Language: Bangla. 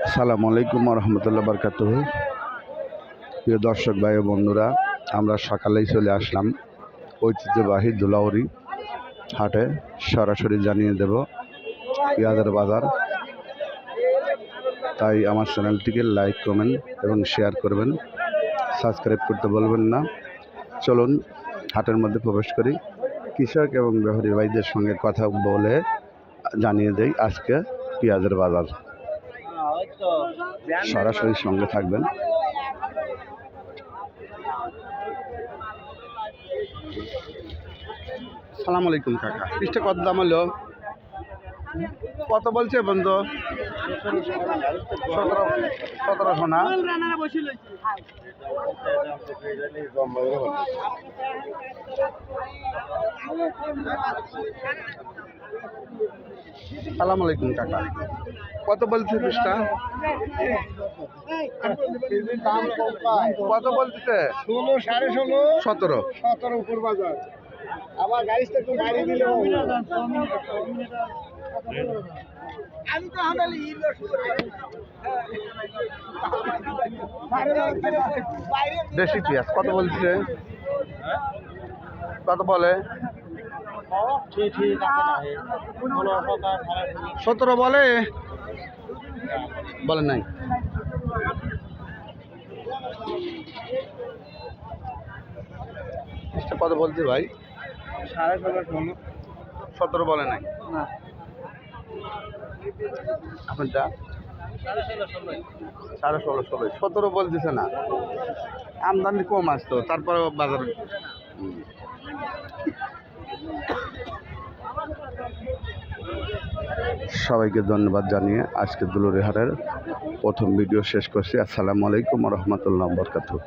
আসসালামু আলাইকুম রহমতুল্লাহ বরকাতুহ। প্রিয় দর্শক ভাই ও বন্ধুরা, আমরা সকালেই চলে আসলাম ঐতিহ্যবাহী ধুলাউড়ি হাটে। সরাসরি জানিয়ে দেব পেঁয়াজের বাজার, তাই আমার চ্যানেলটিকে লাইক, কমেন্ট এবং শেয়ার করবেন, সাবস্ক্রাইব করতে বলবেন না। চলুন হাটের মধ্যে প্রবেশ করি, কৃষক এবং ব্যবসায়ী ভাইদের সঙ্গে কথা বলে জানিয়ে দেই আজকে পেঁয়াজের বাজার। সরাসরি সঙ্গে থাকবেন। সালাম আলাইকুম কাকা, পিসটা কত দাম হলো? কত বলছে বন্ধু? 1700 না? সালাম আলাইকুম কাকা, কত বলছে পিসটা? কত বলছে? 17 উপর বাজার। আমার গাড়িটা একটু গাড়ি দিলে আমি তো দেশি পেঁয়াজ কত বলছে? কত বলে? 17 বলে? বলে নাই। কত বলছে ভাই? 17 বলে নাই। আপনারটা 16.5 17 বলতেছে না, আমদানি কম আসতো, তারপরে বাজার। সবাইকে ধন্যবাদ জানিয়ে আজকে ধুলাউড়ি হাটের প্রথম ভিডিও শেষ করছি। আসসালামু আলাইকুম রহমতুল্লাহ বরকাতুহ।